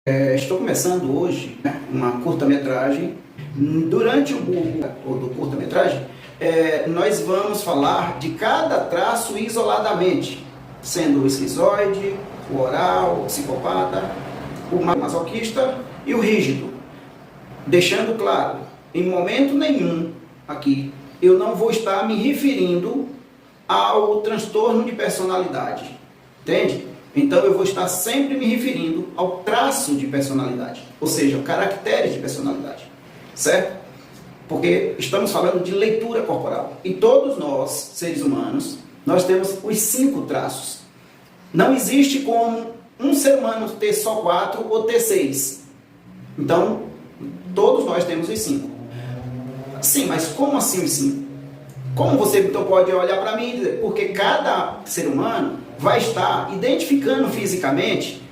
Estou começando hoje, né, uma curta-metragem. Durante do curta-metragem, nós vamos falar de cada traço isoladamente, sendo o esquizoide, o oral, o psicopata, o masoquista e o rígido. Deixando claro, em momento nenhum aqui, eu não vou estar me referindo ao transtorno de personalidade, entende? Então eu vou estar sempre me referindo ao traço de personalidade, ou seja, caracteres de personalidade, certo? Porque estamos falando de leitura corporal. E todos nós, seres humanos, nós temos os 5 traços. Não existe como um ser humano ter só 4 ou ter 6. Então, todos nós temos os 5. Sim, mas como assim os 5? Como você então pode olhar para mim e dizer? Porque cada ser humano vai estar identificando fisicamente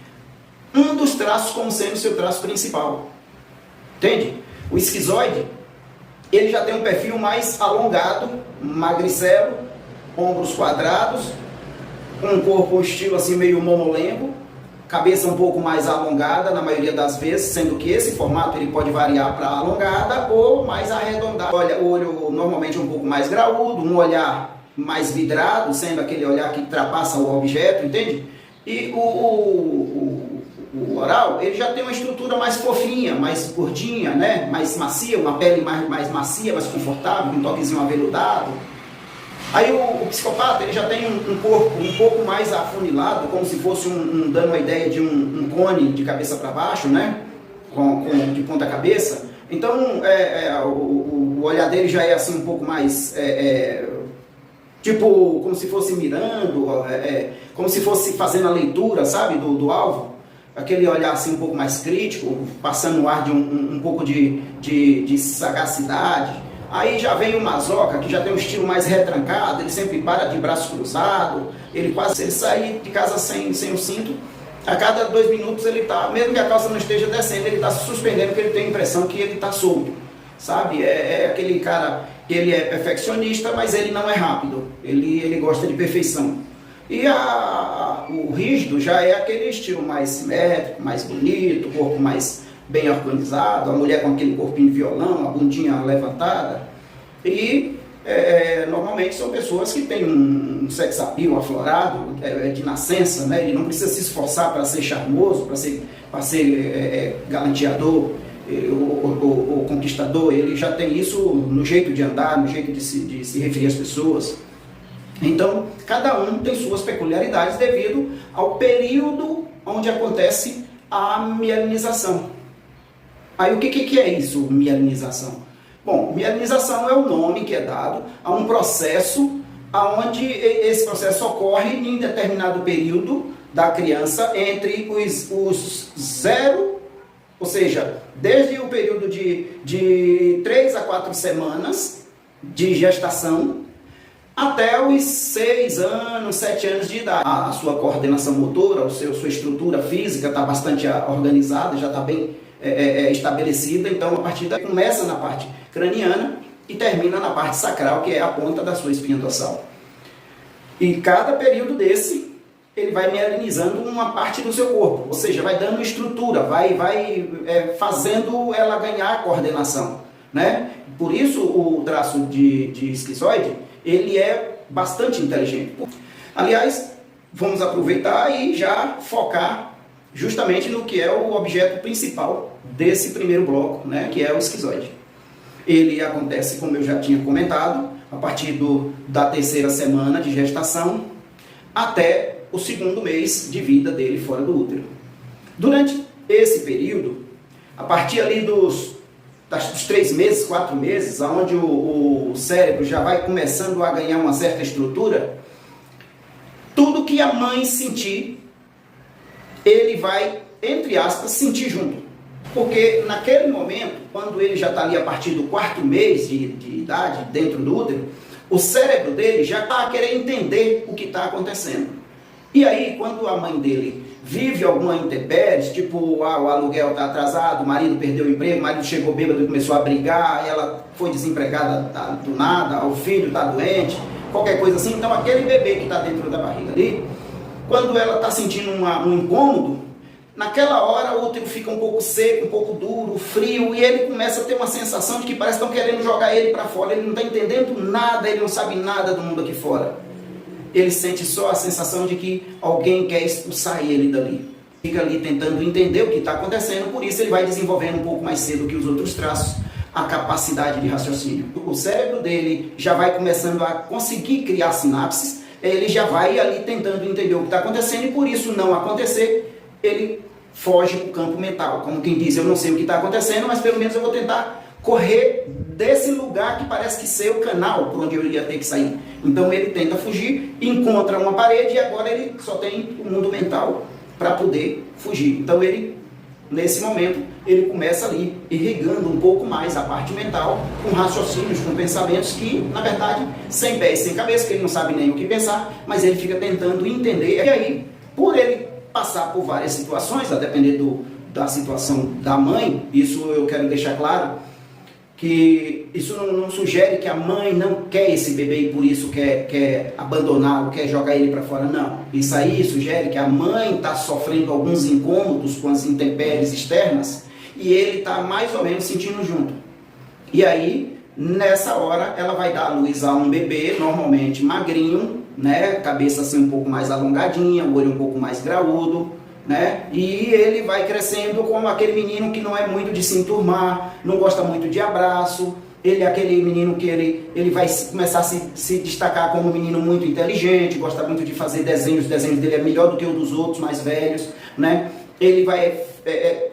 um dos traços como sendo o seu traço principal. Entende? O esquizoide, ele já tem um perfil mais alongado, magricelo, ombros quadrados, um corpo estilo assim meio monolengo, cabeça um pouco mais alongada na maioria das vezes, sendo que esse formato ele pode variar para alongada ou mais arredondada. Olha, o olho normalmente um pouco mais graúdo, um olhar mais vidrado, sendo aquele olhar que ultrapassa o objeto, entende? E o oral, ele já tem uma estrutura mais fofinha, mais gordinha, né? Mais macia, uma pele mais macia, mais confortável, um toquezinho aveludado. Aí o psicopata, ele já tem um corpo um pouco mais afunilado, como se fosse dando uma ideia de um cone de cabeça para baixo, né? De ponta cabeça. Então, o olhar dele já é assim um pouco mais, tipo, como se fosse mirando, como se fosse fazendo a leitura, sabe, do alvo. Aquele olhar assim um pouco mais crítico, passando o ar de um pouco de sagacidade. Aí já vem o masoca, que já tem um estilo mais retrancado, ele sempre para de braço cruzado, ele sai de casa sem o cinto, a cada 2 minutos ele está, mesmo que a calça não esteja descendo, ele está se suspendendo, porque ele tem a impressão que ele está solto, sabe? É aquele cara que ele é perfeccionista, mas ele não é rápido, ele gosta de perfeição. E o rígido já é aquele estilo mais simétrico, mais bonito, o corpo mais bem organizado, a mulher com aquele corpinho de violão, a bundinha levantada. E normalmente são pessoas que têm um sex appeal aflorado, de nascença, né? Ele não precisa se esforçar para ser charmoso, para ser galanteador ou conquistador. Ele já tem isso no jeito de andar, no jeito de se referir às pessoas. Então, cada um tem suas peculiaridades devido ao período onde acontece a mielinização. Aí o que é isso, mielinização? Bom, mielinização é o nome que é dado a um processo onde esse processo ocorre em determinado período da criança entre os 0, ou seja, desde o período de 3 a 4 semanas de gestação até os 6 anos, 7 anos de idade. A sua coordenação motora, sua estrutura física está bastante organizada, já está bem estabelecida, então a partir daí começa na parte craniana e termina na parte sacral, que é a ponta da sua espinha dorsal. E cada período desse, ele vai mielinizando uma parte do seu corpo, ou seja, vai dando estrutura, vai fazendo ela ganhar coordenação, né? Por isso o traço de esquizoide, ele é bastante inteligente. Aliás, vamos aproveitar e já focar justamente no que é o objeto principal desse primeiro bloco, né, que é o esquizoide. Ele acontece, como eu já tinha comentado, a partir da 3ª semana de gestação até o 2º mês de vida dele fora do útero. Durante esse período, a partir ali dos 3 meses, 4 meses, onde o cérebro já vai começando a ganhar uma certa estrutura, tudo que a mãe sentir, ele vai, entre aspas, sentir junto. Porque naquele momento, quando ele já está ali a partir do 4º mês de idade, dentro do útero, o cérebro dele já está a querer entender o que está acontecendo. E aí, quando a mãe dele vive alguma intempérie, tipo, o aluguel está atrasado, o marido perdeu o emprego, o marido chegou bêbado e começou a brigar, ela foi desempregada do nada, o filho está doente, qualquer coisa assim, então aquele bebê que está dentro da barriga ali, quando ela está sentindo um incômodo, naquela hora o útero fica um pouco seco, um pouco duro, frio, e ele começa a ter uma sensação de que parece que estão querendo jogar ele para fora. Ele não está entendendo nada, ele não sabe nada do mundo aqui fora. Ele sente só a sensação de que alguém quer expulsar ele dali. Fica ali tentando entender o que está acontecendo, por isso ele vai desenvolvendo um pouco mais cedo que os outros traços a capacidade de raciocínio. O cérebro dele já vai começando a conseguir criar sinapses, ele já vai ali tentando entender o que está acontecendo, e por isso não acontecer, ele foge para o campo mental, como quem diz, eu não sei o que está acontecendo, mas pelo menos eu vou tentar correr desse lugar que parece que ser o canal por onde eu iria ter que sair. Então ele tenta fugir, encontra uma parede e agora ele só tem o mundo mental para poder fugir. Então ele, nesse momento, ele começa ali irrigando um pouco mais a parte mental com raciocínios, com pensamentos que, na verdade, sem pé e sem cabeça, que ele não sabe nem o que pensar, mas ele fica tentando entender. E aí, por ele passar por várias situações, a depender da situação da mãe, isso eu quero deixar claro, que isso não sugere que a mãe não quer esse bebê e por isso quer abandoná-lo, quer jogar ele para fora, não. Isso aí sugere que a mãe está sofrendo alguns incômodos com as intempéries externas e ele está mais ou menos sentindo junto. E aí, nessa hora, ela vai dar à luz a um bebê, normalmente magrinho, né? Cabeça assim um pouco mais alongadinha, o olho um pouco mais graúdo, né? E ele vai crescendo como aquele menino que não é muito de se enturmar, não gosta muito de abraço. Ele é aquele menino que ele vai começar a se destacar como um menino muito inteligente, gosta muito de fazer desenhos, o desenho dele é melhor do que o dos outros mais velhos, né? Ele vai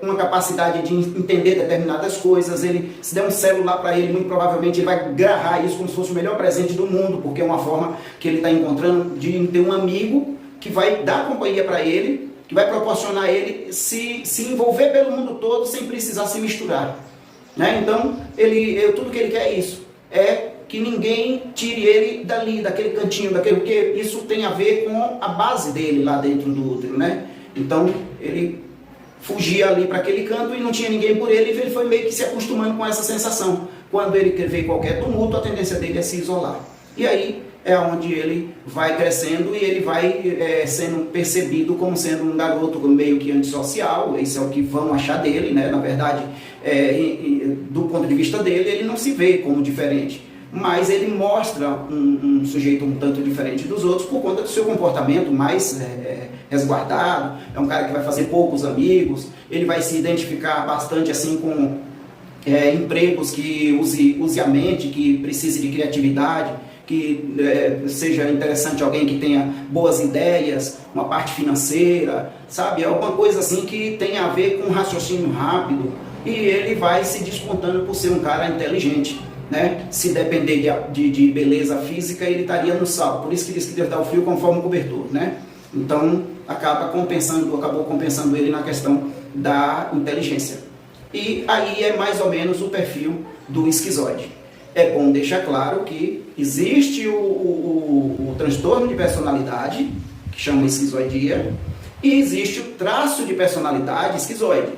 uma capacidade de entender determinadas coisas. Ele, se der um celular para ele, muito provavelmente ele vai agarrar isso como se fosse o melhor presente do mundo, porque é uma forma que ele está encontrando de ter um amigo que vai dar companhia para ele, que vai proporcionar a ele se envolver pelo mundo todo sem precisar se misturar, né? Então, tudo que ele quer é isso, é que ninguém tire ele dali, daquele cantinho, porque isso tem a ver com a base dele lá dentro do útero, né? Então, ele fugia ali para aquele canto e não tinha ninguém por ele, e ele foi meio que se acostumando com essa sensação. Quando ele vê qualquer tumulto, a tendência dele é se isolar. E aí é onde ele vai crescendo e ele vai sendo percebido como sendo um garoto meio que antissocial. Isso é o que vão achar dele, né? Na verdade, do ponto de vista dele, ele não se vê como diferente, mas ele mostra um sujeito um tanto diferente dos outros por conta do seu comportamento mais resguardado. É um cara que vai fazer poucos amigos, ele vai se identificar bastante assim com empregos que use a mente, que precise de criatividade, que seja interessante alguém que tenha boas ideias, uma parte financeira, sabe? É alguma coisa assim que tem a ver com raciocínio rápido, e ele vai se despontando por ser um cara inteligente, né? Se depender de beleza física, ele estaria no sal. Por isso que diz que Deus dá o frio conforme o cobertor, né? Então, acabou compensando ele na questão da inteligência. E aí é mais ou menos o perfil do esquizoide. É bom deixar claro que existe o transtorno de personalidade, que chama esquizoidia, e existe o traço de personalidade esquizoide.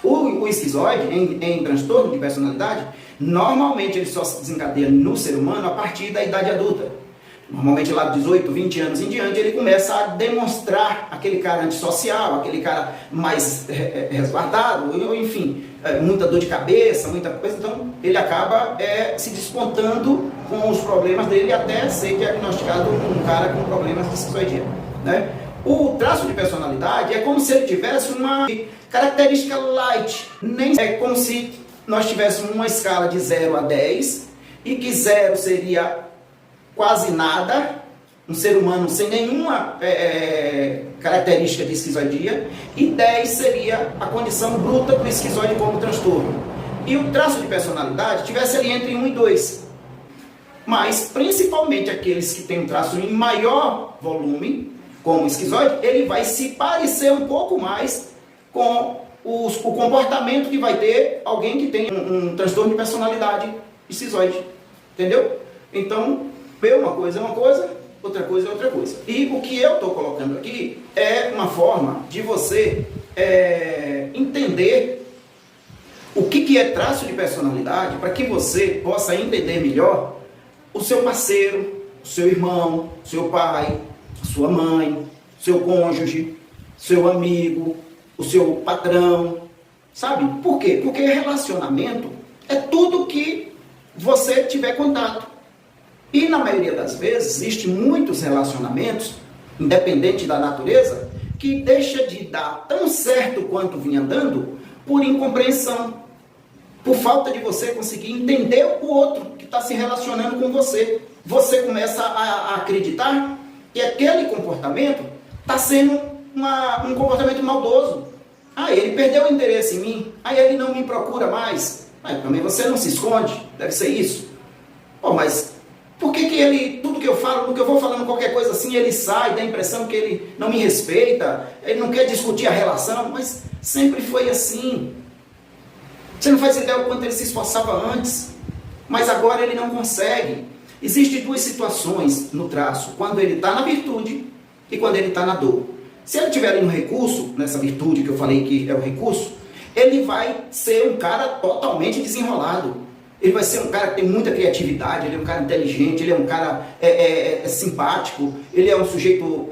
O esquizoide, em transtorno de personalidade, normalmente ele só se desencadeia no ser humano a partir da idade adulta. Normalmente lá de 18, 20 anos em diante, ele começa a demonstrar aquele cara antissocial, aquele cara mais resguardado, enfim, muita dor de cabeça, muita coisa. Então ele acaba se despontando com os problemas dele até ser diagnosticado um cara com problemas de esquizoidia, né? O traço de personalidade é como se ele tivesse uma característica light, é como se nós tivéssemos uma escala de 0 a 10 e que 0 seria quase nada, um ser humano sem nenhuma característica de esquizoidia, e 10 seria a condição bruta do esquizoide como transtorno. E o traço de personalidade tivesse ali entre 1 e 2. Mas, principalmente aqueles que têm um traço em maior volume, como o esquizoide, ele vai se parecer um pouco mais com o comportamento que vai ter alguém que tem um transtorno de personalidade esquizoide. Entendeu? Então, uma coisa é uma coisa, outra coisa é outra coisa. E o que eu estou colocando aqui é uma forma de você entender o que é traço de personalidade, para que você possa entender melhor o seu parceiro, o seu irmão, seu pai, sua mãe, seu cônjuge, seu amigo, o seu patrão, sabe? Por quê? Porque relacionamento é tudo que você tiver contato. E na maioria das vezes, existem muitos relacionamentos, independente da natureza, que deixa de dar tão certo quanto vinha dando por incompreensão, por falta de você conseguir entender o outro que está se relacionando com você. Você começa a acreditar que aquele comportamento está sendo um comportamento maldoso. Ah, ele perdeu o interesse em mim, aí ele não me procura mais. Aí também você não se esconde, deve ser isso. Pô, mas por que ele, tudo que eu falo, no que eu vou falando qualquer coisa assim, ele sai, dá a impressão que ele não me respeita, ele não quer discutir a relação, mas sempre foi assim. Você não faz ideia do quanto ele se esforçava antes, mas agora ele não consegue. Existem duas situações no traço, quando ele está na virtude e quando ele está na dor. Se ele estiver ali no recurso, nessa virtude que eu falei que é o recurso, ele vai ser um cara totalmente desenrolado. Ele vai ser um cara que tem muita criatividade, ele é um cara inteligente, ele é um cara simpático, ele é um sujeito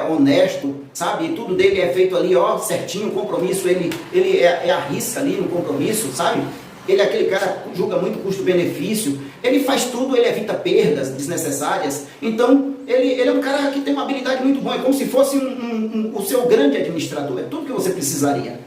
honesto, sabe? E tudo dele é feito ali, ó, certinho, compromisso, ele arrisca ali no compromisso, sabe? Ele é aquele cara que julga muito custo-benefício, ele faz tudo, ele evita perdas desnecessárias. Então, ele é um cara que tem uma habilidade muito boa, é como se fosse o seu grande administrador, é tudo que você precisaria.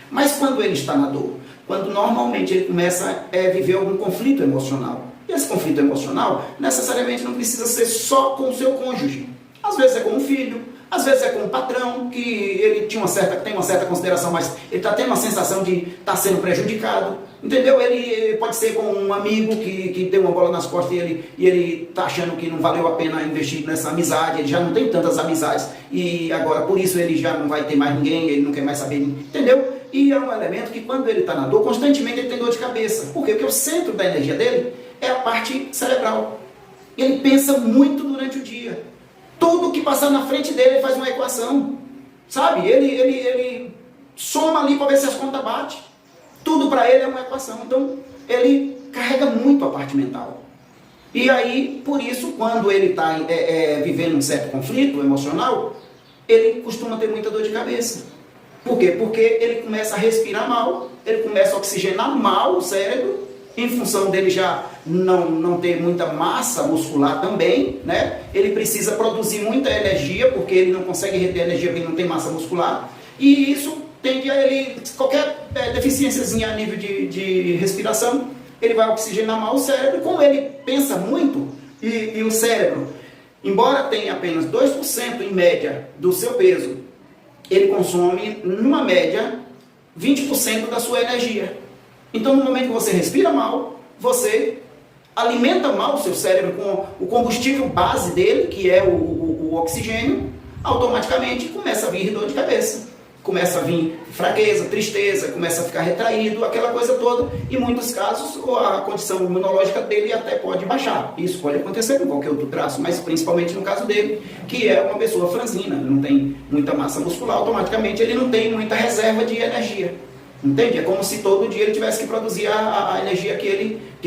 Mas quando ele está na dor, quando normalmente ele começa a viver algum conflito emocional. E esse conflito emocional necessariamente não precisa ser só com o seu cônjuge. Às vezes é com o filho, às vezes é com o patrão, que ele tem uma certa consideração, mas ele está tendo uma sensação de estar sendo prejudicado. Entendeu? Ele pode ser com um amigo que deu uma bola nas costas e ele está achando que não valeu a pena investir nessa amizade, ele já não tem tantas amizades, e agora por isso ele já não vai ter mais ninguém, ele não quer mais saber, entendeu? E é um elemento que quando ele está na dor, constantemente ele tem dor de cabeça. Por quê? Porque o centro da energia dele é a parte cerebral. Ele pensa muito durante o dia. Tudo que passar na frente dele, ele faz uma equação. Sabe? Ele soma ali para ver se as contas batem. Tudo para ele é uma equação. Então, ele carrega muito a parte mental. E aí, por isso, quando ele está vivendo um certo conflito emocional, ele costuma ter muita dor de cabeça. Por quê? Porque ele começa a respirar mal, ele começa a oxigenar mal o cérebro, em função dele já não ter muita massa muscular também, né? Ele precisa produzir muita energia, porque ele não consegue reter energia porque ele não tem massa muscular, e isso tende a ele, qualquer deficiênciazinha a nível de respiração, ele vai oxigenar mal o cérebro. Como ele pensa muito, e o cérebro, embora tenha apenas 2% em média do seu peso, ele consome, numa média, 20% da sua energia. Então, no momento que você respira mal, você alimenta mal o seu cérebro com o combustível base dele, que é o oxigênio, automaticamente começa a vir dor de cabeça. Começa a vir fraqueza, tristeza, começa a ficar retraído, aquela coisa toda. Em muitos casos, a condição imunológica dele até pode baixar. Isso pode acontecer com qualquer outro traço, mas principalmente no caso dele, que é uma pessoa franzina, não tem muita massa muscular, automaticamente ele não tem muita reserva de energia. Entende? É como se todo dia ele tivesse que produzir a energia que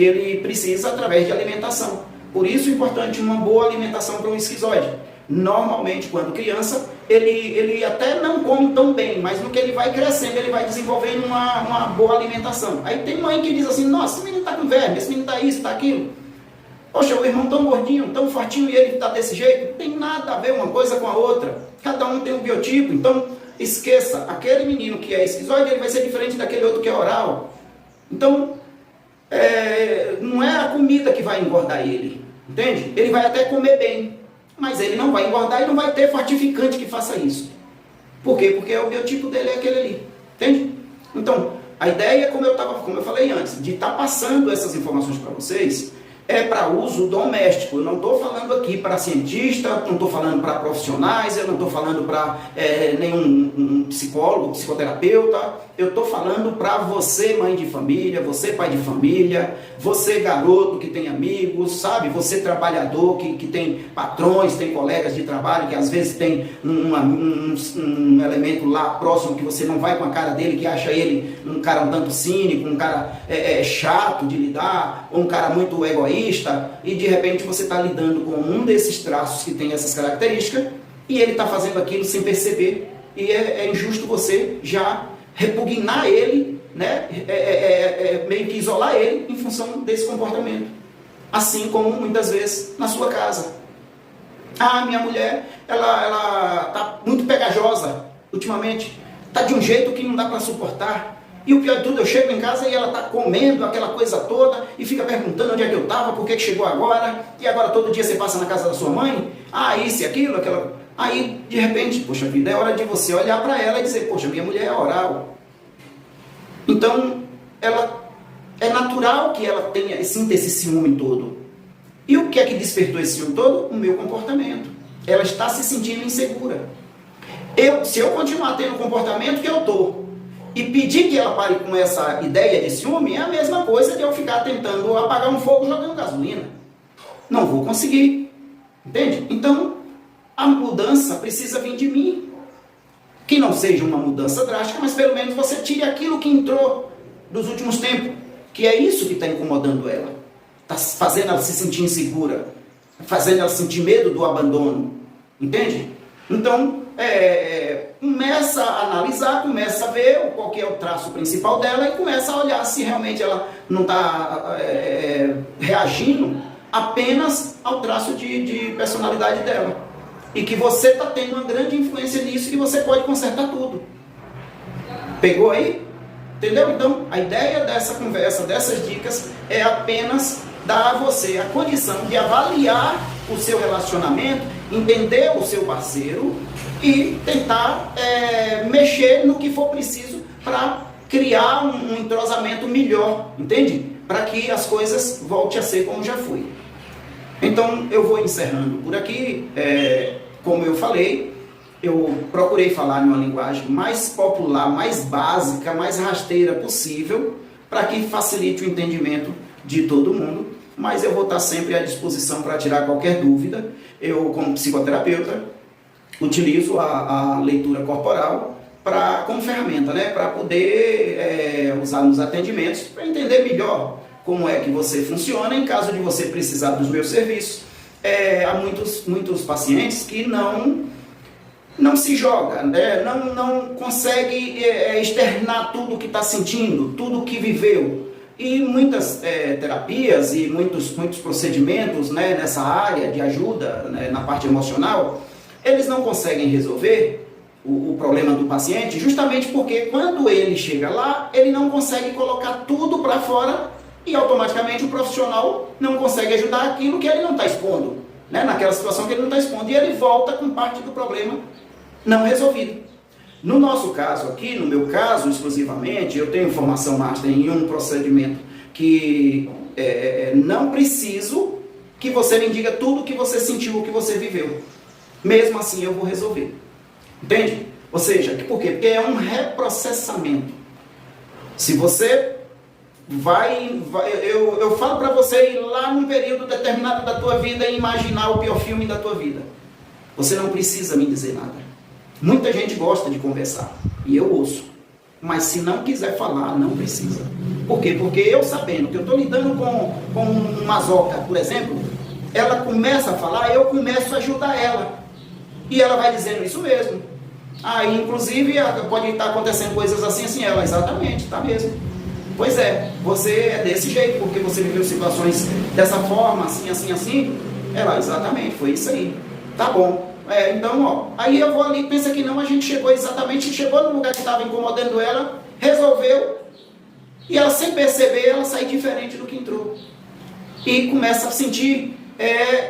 ele precisa através de alimentação. Por isso é importante uma boa alimentação para um esquizoide. Normalmente, quando criança, ele até não come tão bem, mas no que ele vai crescendo, ele vai desenvolvendo uma boa alimentação. Aí tem mãe que diz assim, nossa, esse menino está com verme, esse menino está isso, está aquilo. Poxa, o irmão tão gordinho, tão fortinho, e ele está desse jeito. Não tem nada a ver uma coisa com a outra. Cada um tem um biotipo, então esqueça, aquele menino que é esquizoide, ele vai ser diferente daquele outro que é oral. Então, não é a comida que vai engordar ele, entende? Ele vai até comer bem, mas ele não vai engordar e não vai ter fortificante que faça isso. Por quê? Porque o biotipo dele é aquele ali, entende? Então, a ideia, como eu falei antes, de estar passando essas informações para vocês, é para uso doméstico. Eu não estou falando aqui para cientista, não estou falando para profissionais, eu não estou falando para nenhum psicólogo, psicoterapeuta. Eu estou falando para você, mãe de família, você, pai de família, você, garoto que tem amigos, sabe? Você, trabalhador que tem patrões, tem colegas de trabalho, que às vezes tem um elemento lá próximo que você não vai com a cara dele, que acha ele um cara um tanto cínico, um cara chato de lidar, ou um cara muito egoísta, e de repente você está lidando com um desses traços que tem essas características, e ele está fazendo aquilo sem perceber, e é injusto você já repugnar ele, né? Meio que isolar ele em função desse comportamento. Assim como muitas vezes na sua casa. Ah, minha mulher, ela tá muito pegajosa ultimamente, tá de um jeito que não dá para suportar. E o pior de tudo, eu chego em casa e ela tá comendo aquela coisa toda e fica perguntando onde é que eu tava, por que chegou agora, e agora todo dia você passa na casa da sua mãe, isso e aquilo, aquela... Aí, de repente, poxa vida, é hora de você olhar para ela e dizer, poxa, minha mulher é oral. Então, é natural que ela sinta esse ciúme todo. E o que é que despertou esse ciúme todo? O meu comportamento. Ela está se sentindo insegura. Se eu continuar tendo o comportamento que eu estou e pedir que ela pare com essa ideia de ciúme, é a mesma coisa de eu ficar tentando apagar um fogo jogando gasolina. Não vou conseguir. Entende? Então, a mudança precisa vir de mim. Que não seja uma mudança drástica, mas pelo menos você tire aquilo que entrou dos últimos tempos, que é isso que está incomodando ela. Está fazendo ela se sentir insegura, fazendo ela sentir medo do abandono. Entende? Então, começa a analisar, começa a ver qual que é o traço principal dela e começa a olhar se realmente ela não está reagindo apenas ao traço de personalidade dela. E que você está tendo uma grande influência nisso e que você pode consertar tudo. Pegou aí? Entendeu? Então, a ideia dessa conversa, dessas dicas, é apenas dar a você a condição de avaliar o seu relacionamento, entender o seu parceiro e tentar mexer no que for preciso para criar um entrosamento melhor, entende? Para que as coisas voltem a ser como já foi. Então, eu vou encerrando por aqui. Como eu falei, eu procurei falar em uma linguagem mais popular, mais básica, mais rasteira possível, para que facilite o entendimento de todo mundo, mas eu vou estar sempre à disposição para tirar qualquer dúvida. Eu, como psicoterapeuta, utilizo a leitura corporal como ferramenta, né, para poder usar nos atendimentos, para entender melhor como é que você funciona, em caso de você precisar dos meus serviços. Há muitos pacientes que não se joga, né? não consegue externar tudo o que está sentindo, tudo o que viveu. E muitas terapias e muitos procedimentos, né, nessa área de ajuda, né, na parte emocional, eles não conseguem resolver o problema do paciente, justamente porque quando ele chega lá, ele não consegue colocar tudo para fora e automaticamente o profissional não consegue ajudar aquilo que ele não está expondo, né? Naquela situação que ele não está expondo, e ele volta com parte do problema não resolvido. No nosso caso aqui, no meu caso exclusivamente, eu tenho formação master em um procedimento que não preciso que você me diga tudo o que você sentiu, o que você viveu. Mesmo assim eu vou resolver. Entende? Ou seja, por quê? Porque é um reprocessamento. Se você eu falo para você ir lá num período determinado da tua vida e imaginar o pior filme da tua vida. Você não precisa me dizer nada. Muita gente gosta de conversar, e eu ouço. Mas se não quiser falar, não precisa. Por quê? Porque eu sabendo que eu estou lidando com uma zoca, por exemplo, ela começa a falar, eu começo a ajudar ela. E ela vai dizendo isso mesmo. Inclusive, pode estar acontecendo coisas assim, ela, exatamente, está mesmo. Pois é, você é desse jeito, porque você viveu situações dessa forma, assim. Ela, exatamente, foi isso aí. Tá bom. Então, aí eu vou ali, pensa que não, a gente chegou no lugar que estava incomodando ela, resolveu, e ela, sem perceber, ela sai diferente do que entrou. E começa a sentir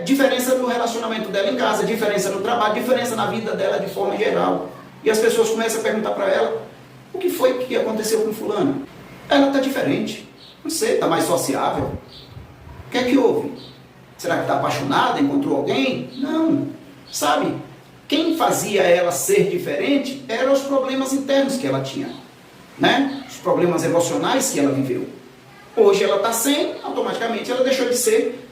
diferença no relacionamento dela em casa, diferença no trabalho, diferença na vida dela de forma geral. E as pessoas começam a perguntar para ela, o que foi que aconteceu com fulano? Ela está diferente, não sei, está mais sociável. O que é que houve? Será que está apaixonada, encontrou alguém? Não, sabe? Quem fazia ela ser diferente eram os problemas internos que ela tinha, né? Os problemas emocionais que ela viveu. Hoje ela está sem, automaticamente ela deixou de ser,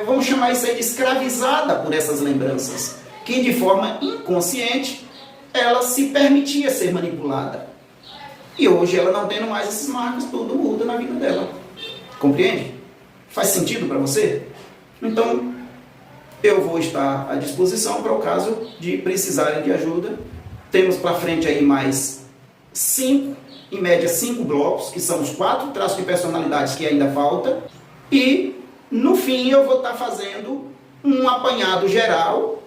vamos chamar isso aí de escravizada por essas lembranças, que de forma inconsciente ela se permitia ser manipulada. E hoje ela não tendo mais esses marcos, tudo muda na vida dela. Compreende? Faz sentido para você? Então, eu vou estar à disposição para o caso de precisarem de ajuda. Temos para frente aí mais 5 em média 5 blocos, que são os 4 traços de personalidades que ainda falta, e no fim eu vou estar fazendo um apanhado geral,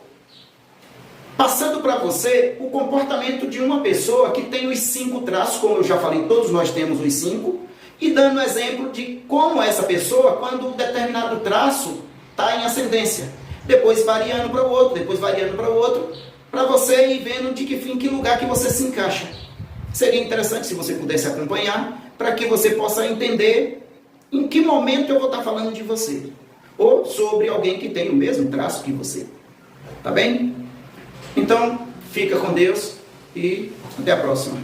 passando para você o comportamento de uma pessoa que tem os 5 traços, como eu já falei, todos nós temos os 5, e dando exemplo de como essa pessoa, quando um determinado traço está em ascendência, depois variando para o outro, depois variando para o outro, para você ir vendo em que lugar que você se encaixa. Seria interessante se você pudesse acompanhar, para que você possa entender em que momento eu vou estar falando de você, ou sobre alguém que tem o mesmo traço que você. Tá bem? Então, fica com Deus e até a próxima.